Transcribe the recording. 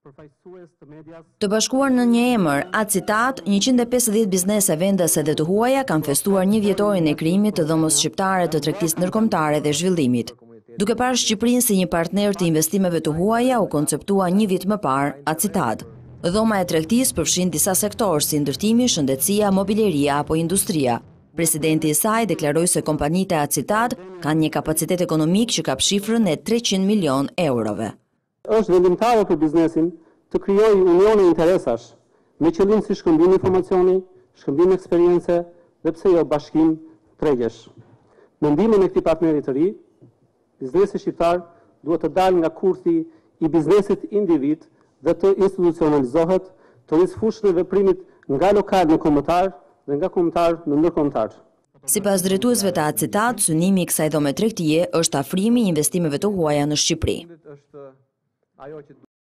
Të bashkuar në një emër, Acitat, 150 biznese vendase dhe të huaja kanë festuar një vjetorin e krijimit të dhomës shqiptare të tregtisë ndërkombëtare dhe zhvillimit. Duke parë Shqipërinë si një partner të investimeve të huaja, u konceptua një vit më parë Acitat. Dhoma e tregtisë përfshin disa sektorë si ndërtimi, shëndetësia, mobileria apo industria. Presidenti i saj deklaroi se kompanitë e Acitat kanë një kapacitet ekonomik që kap shifrën e 300 milion eurove. Është vendimtare për biznesin të krijojë unione interesash me qëllim si shkëmbim informacioni, shkëmbim eksperience dhe pse jo bashkim tregjesh. Me ndihmën e këtij partneri të ri, biznesi shqiptar duhet të dalë nga kurthi i biznesit individ dhe të institucionalizohet, të rrisë fushën e veprimit nga lokal në kombëtar dhe nga kombëtar në ndërkombëtar. Sipas drejtuesve të Acitat, synimi i kësaj dhome tregtie është afrimi i investimeve të huaja në Shqipëri.